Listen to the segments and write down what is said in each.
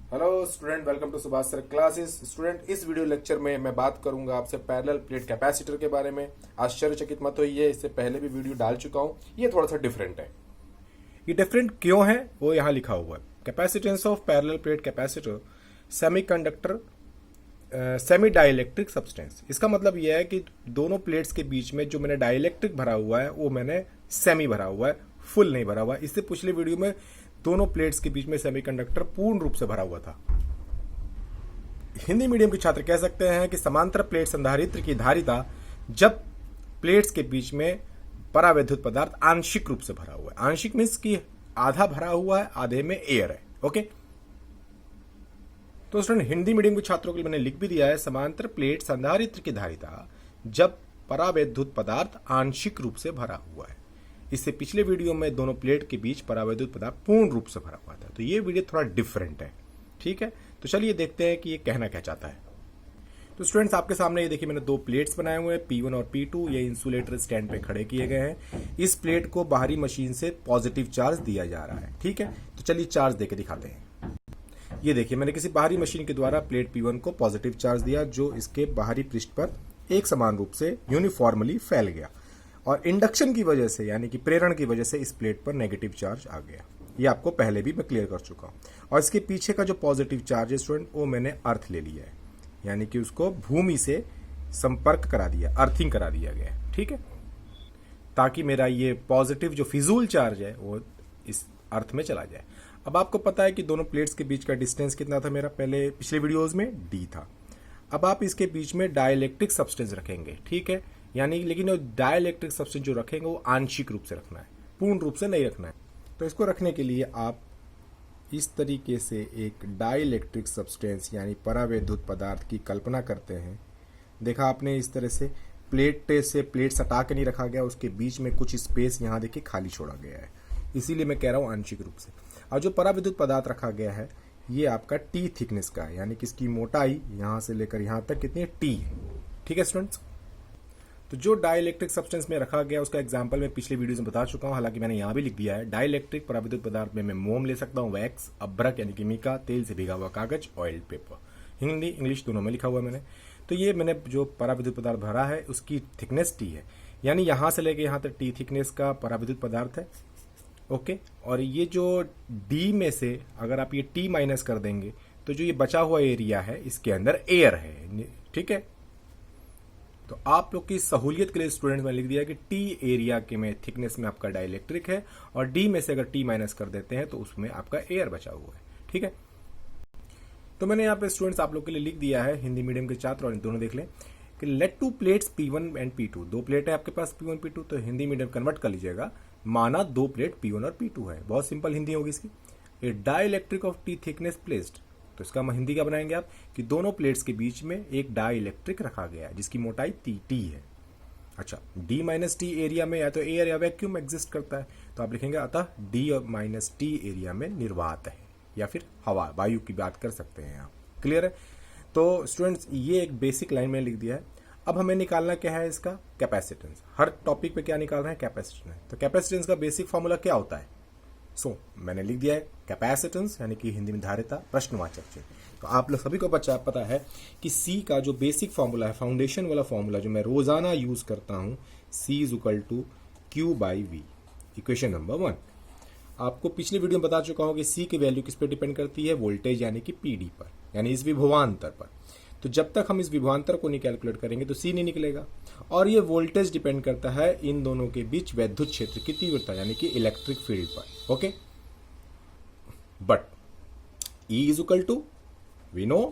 Hello student, welcome to Subhash sir classes. Student, इस video lecture में मैं बात करूंगा आपसे पैरेलल प्लेट कैपेसिटर के बारे में। आश्चर्यचकित मत होइए, इससे पहले भी वीडियो डाल चुका हूं। ये थोड़ा सा डिफरेंट है। ये डिफरेंट क्यों है वो यहाँ लिखा हुआ है। Capacitance of parallel plate capacitor semiconductor semi dielectric substance. इसका मतलब यह है कि दोनों प्लेट्स के बीच में जो मैंने डाइलेक्ट्रिक भरा हुआ है वो मैंने सेमी भरा हुआ है, फुल नहीं भरा हुआ है। इससे पिछले वीडियो में दोनों प्लेट्स के बीच में सेमीकंडक्टर पूर्ण रूप से भरा हुआ था। हिंदी मीडियम के छात्र कह सकते हैं कि समांतर प्लेट संधारित्र की धारिता जब प्लेट्स के बीच में परावैद्युत पदार्थ आंशिक रूप से भरा हुआ है। आंशिक मीन्स कि आधा भरा हुआ है, आधे में एयर है। ओके, तो स्टूडेंट हिंदी मीडियम के छात्रों के लिए मैंने लिख भी दिया है, समांतर प्लेट संधारित्र की धारिता जब परावैद्युत पदार्थ आंशिक रूप से भरा हुआ है। इससे पिछले वीडियो में दोनों प्लेट के बीच परावैद्युत पदार्थ पूर्ण रूप से भरा हुआ था। तो ये वीडियो थोड़ा डिफरेंट है। ठीक है, तो चलिए देखते हैं कि ये कहना क्या चाहता है। तो स्टूडेंट्स, आपके सामने ये देखिए, मैंने दो प्लेट्स बनाए हुए हैं, P1 और P2। ये इंसुलेटर स्टैंड पे खड़े किए गए हैं। इस प्लेट को बाहरी मशीन से पॉजिटिव चार्ज दिया जा रहा है। ठीक है, तो चलिए चार्ज देके दिखाते हैं। ये देखिए, मैंने किसी बाहरी मशीन के द्वारा प्लेट P1 को पॉजिटिव चार्ज दिया, जो इसके बाहरी पृष्ठ पर एक समान रूप से यूनिफॉर्मली फैल गया, और इंडक्शन की वजह से यानी कि प्रेरण की वजह से इस प्लेट पर नेगेटिव चार्ज आ गया। ये आपको पहले भी मैं क्लियर कर चुका हूं। और इसके पीछे का जो पॉजिटिव चार्ज है स्टूडेंट, वो मैंने अर्थ ले लिया है, यानी कि उसको भूमि से संपर्क करा दिया, अर्थिंग करा दिया गया है। ठीक है, ताकि मेरा ये पॉजिटिव जो फिजूल चार्ज है वो इस अर्थ में चला जाए। अब आपको पता है कि दोनों प्लेट्स के बीच का डिस्टेंस कितना था मेरा, पहले पिछले वीडियोज में d था। अब आप इसके बीच में डाइलेक्ट्रिक सब्सटेंस रखेंगे। ठीक है, यानी लेकिन डाइलेक्ट्रिक सब्सटेंस जो रखेंगे वो आंशिक रूप से रखना है, पूर्ण रूप से नहीं रखना है। तो इसको रखने के लिए आप इस तरीके से एक डाइलेक्ट्रिक सब्सटेंस यानी परावैद्युत पदार्थ की कल्पना करते हैं। देखा आपने, इस तरह से प्लेट से प्लेट सटा के नहीं रखा गया, उसके बीच में कुछ स्पेस यहाँ देखिए खाली छोड़ा गया है, इसीलिए मैं कह रहा हूँ आंशिक रूप से। और जो परावैद्युत पदार्थ रखा गया है ये आपका टी थिकनेस का है, यानी कि इसकी मोटाई यहाँ से लेकर यहाँ तक कितनी है, टी है। ठीक है स्टूडेंट्स, तो जो डाइलेक्ट्रिक सब्सटेंस में रखा गया उसका एग्जांपल मैं पिछले वीडियो में बता चुका हूं, हालांकि मैंने यहां भी लिख दिया है। डाइलेक्ट्रिक परावैद्युत पदार्थ में मैं मोम ले सकता हूं, वैक्स, अभ्रक यानी कि मीका, तेल से भीगा हुआ कागज, ऑयल पेपर। हिंदी इंग्लिश दोनों में लिखा हुआ मैंने। तो ये मैंने जो परावैद्युत पदार्थ भरा है उसकी थिकनेस टी है, यानी यहां से लेकर यहां तक टी थिकनेस का परावैद्युत पदार्थ है। ओके, और ये जो डी में से अगर आप ये टी माइनस कर देंगे तो जो ये बचा हुआ एरिया है इसके अंदर एयर है। ठीक है, तो आप लोग की सहूलियत के लिए स्टूडेंट में लिख दिया कि टी एरिया के में थिकनेस में आपका डाइलेक्ट्रिक है, और डी में से अगर टी माइनस कर देते हैं तो उसमें आपका एयर बचा हुआ है। ठीक है, तो मैंने यहाँ पे स्टूडेंट्स आप लोग के लिए लिख दिया है, हिंदी मीडियम के छात्र और दोनों देख लें कि late to plates P1 and P2। दो प्लेट है आपके पास P1 P2, तो हिंदी मीडियम कन्वर्ट कर लीजिएगा, माना दो प्लेट P1 और P2 है। बहुत सिंपल हिंदी होगी इसकी। A dielectric of T thickness placed, तो इसका हिंदी क्या बनाएंगे आप कि दोनों प्लेट्स के बीच में एक डाई इलेक्ट्रिक रखा गया है जिसकी मोटाई टी है। अच्छा, डी माइनस टी एरिया में या तो एयर या वैक्यूम एग्जिस्ट करता है, तो आप लिखेंगे अतः डी और माइनस टी एरिया में निर्वात है, या फिर हवा, वायु की बात कर सकते हैं आप। क्लियर है? तो स्टूडेंट्स, ये एक बेसिक लाइन में लिख दिया है। अब हमें निकालना क्या है, इसका कैपेसिटेंस। हर टॉपिक पे क्या निकाल रहे हैं, कैपेसिटेंस। तो कैपेसिटेंस का बेसिक फॉर्मूला क्या होता है? मैंने लिख दिया है कैपेसिटेंस यानी कि हिंदी में धारिता, प्रश्नवाचक चिन्ह। तो आप लोग सभी को पता है कि C का जो बेसिक फॉर्मूला है, फाउंडेशन वाला फॉर्मूला जो मैं रोजाना यूज करता हूं, C is equal to Q/V, equation number 1। आपको पिछली वीडियो में बता चुका हूं कि C की वैल्यू किस पे डिपेंड करती है, वोल्टेज यानी कि PD पर, यानी इस विभवांतर पर। तो जब तक हम इस विभवांतर को नहीं कैलकुलेट करेंगे तो C नहीं निकलेगा। और ये वोल्टेज डिपेंड करता है इन दोनों के बीच वैद्युत क्षेत्र की तीव्रता यानी कि इलेक्ट्रिक फील्ड पर। Okay, but E is equal to we know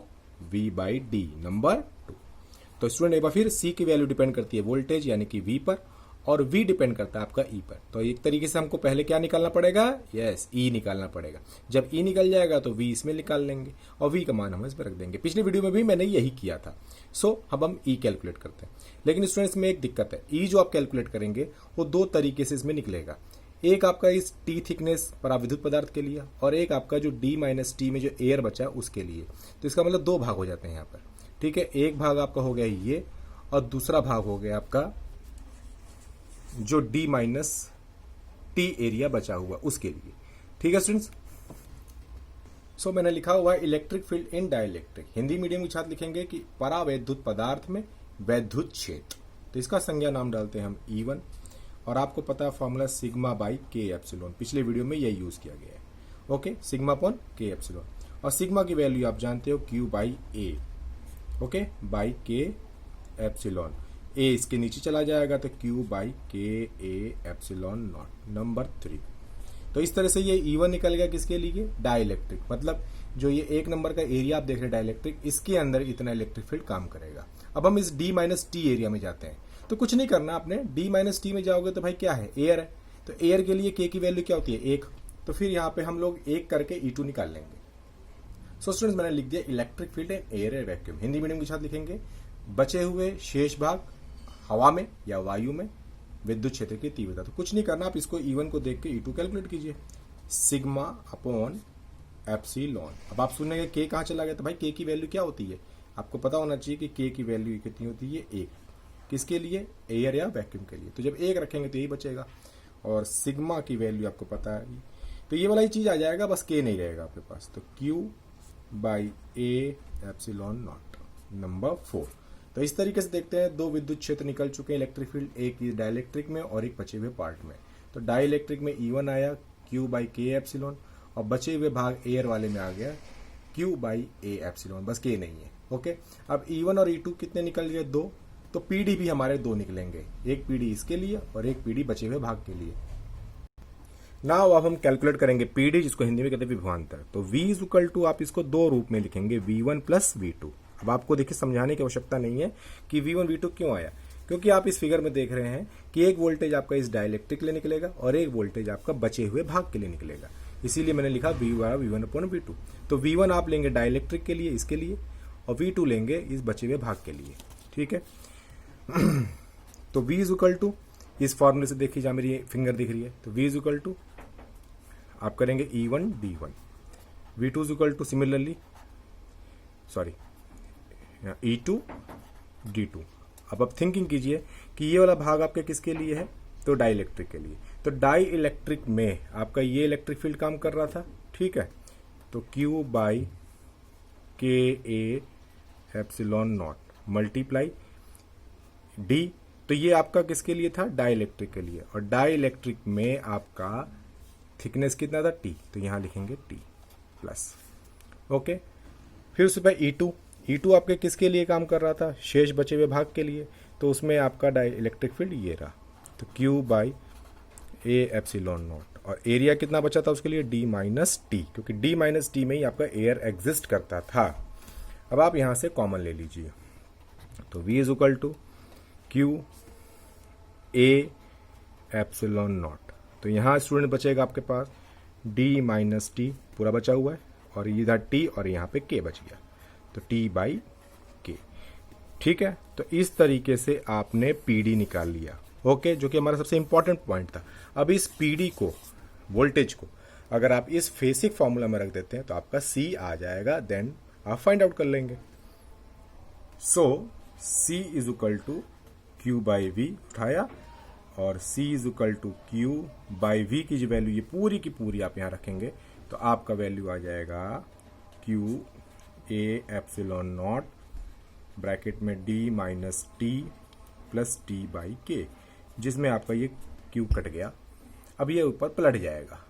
V/D number 2। तो स्टूडेंट एक बार फिर C की वैल्यू डिपेंड करती है वोल्टेज यानी कि V पर, और V डिपेंड करता है आपका E पर। तो एक तरीके से हमको पहले क्या निकालना पड़ेगा, यस, E निकालना पड़ेगा। जब E निकल जाएगा तो V इसमें निकाल लेंगे और V का मान हम इसमें रख देंगे। पिछली वीडियो में भी मैंने यही किया था। अब हम E कैलकुलेट करते हैं। लेकिन स्टूडेंट्स में एक दिक्कत है, E जो आप कैलकुलेट करेंगे वो दो तरीके से इसमें निकलेगा। एक आपका इस टी थिकनेस पराविद्युत पदार्थ के लिए, और एक आपका जो डी माइनस टी में जो एयर बचा है उसके लिए। तो इसका मतलब दो भाग हो जाते हैं यहाँ पर। ठीक है, एक भाग आपका हो गया ये, और दूसरा भाग हो गया आपका जो डी माइनस टी एरिया बचा हुआ उसके लिए। ठीक है स्टूडेंट्स, सो मैंने लिखा हुआ है इलेक्ट्रिक फील्ड इन डाइलेक्ट्रिक। हिंदी मीडियम के छात्र लिखेंगे कि परावैद्युत पदार्थ में वैद्युत क्षेत्र। तो इसका संज्ञा नाम डालते हैं हम E1, और आपको पता है फॉर्मूला सिग्मा बाई के एप्सिलॉन, पिछले वीडियो में यही यूज किया गया है। ओके, सिग्मा अपॉन के एप्सिलॉन, और सिग्मा की वैल्यू आप जानते हो Q by A, okay, by के एप्सिलॉन। ए इसके नीचे चला जाएगा तो Q बाई के ए एप्सिलॉन नॉट। नंबर 3। तो इस तरह से ये E1 निकल गया किसके लिए? डाइलेक्ट्रिक। मतलब जो ये 1 नंबर का एरिया आप देख रहे हैं डाइलेक्ट्रिक, इसके अंदर इतना इलेक्ट्रिक फील्ड काम करेगा। अब हम इस D माइनस टी एरिया में जाते हैं। तो कुछ नहीं करना आपने, D माइनस टी में जाओगे तो भाई क्या है? एयर है। तो एयर के लिए K की वैल्यू क्या होती है? 1। तो फिर यहाँ पे हम लोग 1 करके E2 निकाल लेंगे। सो स्टूडेंट्स, मैंने लिख दिया electric field and air vacuum. Hindi medium के साथ लिखेंगे बचे हुए शेष भाग हवा में या वायु में विद्युत क्षेत्र की तीव्रता। तो कुछ नहीं करना, आप इसको E1 को देख के E2 कैलकुलेट कीजिए, सिग्मा अपॉन एप्सिलॉन। अब आप सुनेंगे K कहाँ चला गया? तो भाई K की वैल्यू क्या होती है? आपको पता होना चाहिए कि K की वैल्यू कितनी होती है? 1। किसके लिए? एयर या वैक्यूम के लिए। तो जब 1 रखेंगे तो यही बचेगा, और सिग्मा की वैल्यू आपको पता है, तो ये वाला ही चीज आ जाएगा, बस K नहीं रहेगा आपके पास। तो Q by A epsilon not. Number 4। तो इस तरीके से देखते हैं, 2 विद्युत क्षेत्र निकल चुके हैं इलेक्ट्रिक फील्ड, एक डाइलेक्ट्रिक में और एक बचे हुए पार्ट में। तो डाइलेक्ट्रिक में E1 आया Q बाई के एप्सिलॉन, और बचे हुए भाग एयर वाले में आ गया Q बाई ए एप्सिलॉन, बस K नहीं है। ओके, अब E1 और E2 कितने निकल गए? 2। तो PD भी हमारे 2 निकलेंगे, एक PD इसके लिए और एक PD बचे हुए भाग के लिए। नाउ अब हम कैलकुलेट करेंगे PD, जिसको हिंदी में कहते हैं विभवांतर। तो V इज इक्वल टू, आप इसको 2 रूप में लिखेंगे, V1 प्लस V2। अब आपको देखिए समझाने की आवश्यकता नहीं है कि V1 V2 क्यों आया, क्योंकि आप इस फिगर में देख रहे हैं कि एक वोल्टेज आपका इस डाइलेक्ट्रिक के लिए निकलेगा और एक वोल्टेज आपका बचे हुए भाग के लिए निकलेगा। इसीलिए मैंने लिखा V1 अपॉन V2। तो V1 आप लेंगे डाइलेक्ट्रिक के लिए, इसके लिए, और V2 लेंगे इस बचे हुए भाग के लिए। ठीक है। तो V इज इक्वल टू, इस फॉर्मूले से देखिए जहां मेरी फिंगर दिख रही है, तो V इज इक्वल टू आप करेंगे E1 D1, V2 is equal two similarly E2 D2। अब आप थिंकिंग कीजिए कि ये वाला भाग आपके किसके लिए है? तो डाई इलेक्ट्रिक के लिए। तो डाई इलेक्ट्रिक में आपका ये इलेक्ट्रिक फील्ड काम कर रहा था, ठीक है। तो Q बाई के ए एप्सिलॉन नॉट मल्टीप्लाई D। तो ये आपका किसके लिए था? डाई इलेक्ट्रिक के लिए, और डाई इलेक्ट्रिक में आपका थिकनेस कितना था? T। तो यहां लिखेंगे T प्लस। ओके, फिर उसके बाद E2 आपके किसके लिए काम कर रहा था? शेष बचे हुए भाग के लिए। तो उसमें आपका डाई इलेक्ट्रिक फील्ड ये रहा, तो Q by A epsilon not, और एरिया कितना बचा था उसके लिए? D माइनस टी, क्योंकि D माइनस टी में ही आपका एयर एग्जिस्ट करता था। अब आप यहां से कॉमन ले लीजिए, तो V is equal to Q A epsilon naught. तो यहां स्टूडेंट बचेगा आपके पास D माइनस टी पूरा बचा हुआ है, और इधर T और यहाँ पे K बच गया, तो T बाई K। ठीक है। तो इस तरीके से आपने PD निकाल लिया, ओके, जो कि हमारा सबसे इंपॉर्टेंट पॉइंट था। अब इस PD को, वोल्टेज को, अगर आप इस फेसिक फॉर्मूला में रख देते हैं तो आपका C आ जाएगा, देन आप फाइंड आउट कर लेंगे। So C is equal to Q by V उठाया, और C is equal to Q by V की जो वैल्यू ये पूरी की पूरी आप यहाँ रखेंगे, तो आपका वैल्यू आ जाएगा Q A epsilon not bracket में D minus T plus T by K, जिसमें आपका ये Q कट गया। अब ये ऊपर पलट जाएगा।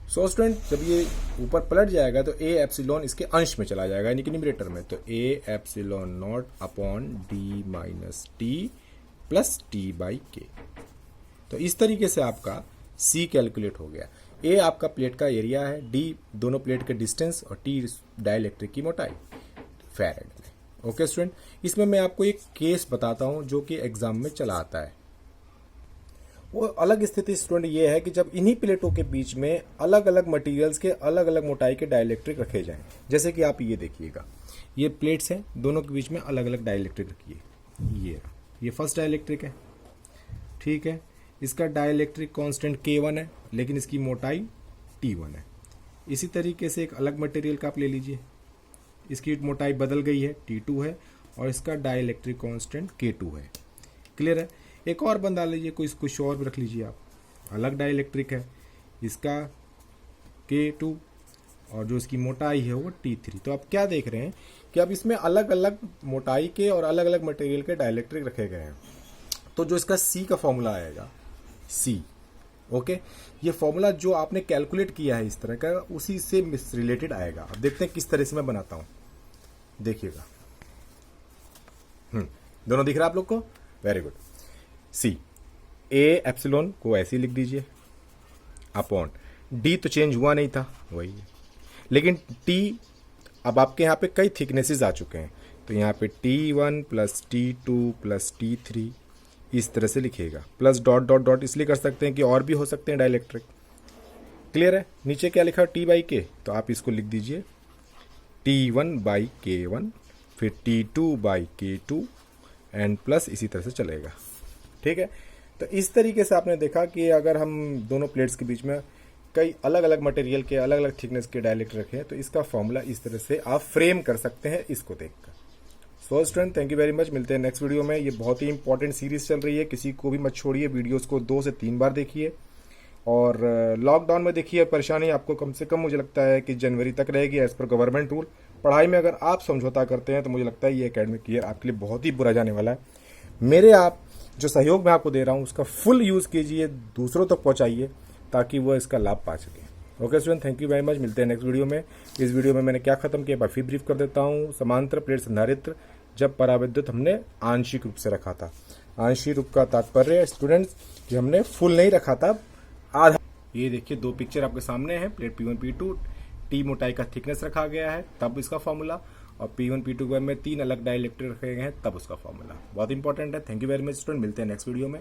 सो स्टूडेंट, जब ये ऊपर पलट जाएगा तो ए एप्सिलॉन इसके अंश में चला जाएगा, यानी कि न्यूमरेटर में। तो ए epsilon not upon D minus T plus T by K। तो इस तरीके से आपका C कैलकुलेट हो गया। A आपका प्लेट का एरिया है, D दोनों प्लेट के डिस्टेंस, और T डाइलेक्ट्रिक की मोटाई फैरेड में। ओके स्टूडेंट, इसमें मैं आपको एक केस बताता हूं जो कि एग्जाम में चला आता है। वो अलग स्थिति स्टूडेंट ये है कि जब इन्हीं प्लेटों के बीच में अलग अलग मटेरियल्स के अलग अलग मोटाई के डाइलेक्ट्रिक रखे जाएं। जैसे कि आप ये देखिएगा, ये प्लेट्स हैं, दोनों के बीच में अलग अलग डाइलेक्ट्रिक रखिए। ये फर्स्ट डाइलेक्ट्रिक है, ठीक है। इसका डाइलेक्ट्रिक कांस्टेंट K1 है, लेकिन इसकी मोटाई T1 है। इसी तरीके से एक अलग मटेरियल का आप ले लीजिए, इसकी मोटाई बदल गई है, T2 है, और इसका डाइलेक्ट्रिक कांस्टेंट K2 है। क्लियर है। एक और बंदा लीजिए, कोई कुछ और भी रख लीजिए आप, अलग डाइलेक्ट्रिक है, इसका K2 और जो इसकी मोटाई है वो T3। तो आप क्या देख रहे हैं कि अब इसमें अलग अलग मोटाई के और अलग अलग मटेरियल के डाइलेक्ट्रिक रखे गए हैं। तो जो इसका C का फॉर्मूला आएगा C, ओके, ये फॉर्मूला जो आपने कैलकुलेट किया है इस तरह का, उसी से रिलेटेड आएगा। अब देखते हैं किस तरह से मैं बनाता हूं, देखिएगा। दोनों दिख रहा है आप लोग को? Very good. C A epsilon को ऐसे ही लिख दीजिए अपॉन D, तो चेंज हुआ नहीं था, वही है, लेकिन T अब आपके यहाँ पे कई थिकनेसेस आ चुके हैं, तो यहाँ पे T1 plus T2 plus T3 इस तरह से लिखिएगा। प्लस डॉट डॉट डॉट इसलिए कर सकते हैं कि और भी हो सकते हैं डाइलेक्ट्रिक। क्लियर है? नीचे क्या लिखा T बाई के, तो आप इसको लिख दीजिए T1 बाई K1, फिर T2 by K2 and plus इसी तरह से चलेगा। ठीक है, तो इस तरीके से आपने देखा कि अगर हम दोनों प्लेट्स के बीच में कई अलग अलग मटेरियल के अलग अलग थिकनेस के डाइलेक्ट्रिक रखें तो इसका फॉर्मूला इस तरह से आप फ्रेम कर सकते हैं इसको देखकर। So student, thank you very much. मिलते हैं नेक्स्ट वीडियो में। ये बहुत ही इंपॉर्टेंट सीरीज चल रही है, किसी को भी मत छोड़िए, वीडियोस को 2 से 3 बार देखिए। और लॉकडाउन में देखिए, परेशानी आपको कम से कम मुझे लगता है कि जनवरी तक रहेगी एज पर गवर्नमेंट रूल। पढ़ाई में अगर आप समझौता करते हैं तो मुझे लगता है ये एकेडमिक ईयर आपके लिए बहुत ही बुरा जाने वाला है। मेरे आप जो सहयोग मैं आपको दे रहा हूँ उसका फुल यूज़ कीजिए, दूसरों तक पहुँचाइए ताकि वो इसका लाभ पा सके। Okay student, thank you very much. मिलते हैं नेक्स्ट वीडियो में। इस वीडियो में मैंने क्या खत्म किया फिर ब्रीफ कर देता हूँ। समांतर प्लेट संधारित्र जब पराविद्युत हमने आंशिक रूप से रखा था। आंशिक रूप का तात्पर्य स्टूडेंट्स कि हमने फुल नहीं रखा था, आधा। ये देखिए 2 पिक्चर आपके सामने है, प्लेट P1 P2, T मोटाई का थिकनेस रखा गया है तब इसका फॉर्मूला, और P1 P2 में 3 अलग डाइलेक्ट्रिक रखे गए हैं तब उसका फॉर्मूला। बहुत इंपॉर्टेंट है। Thank you very much student, मिलते हैं नेक्स्ट वीडियो में।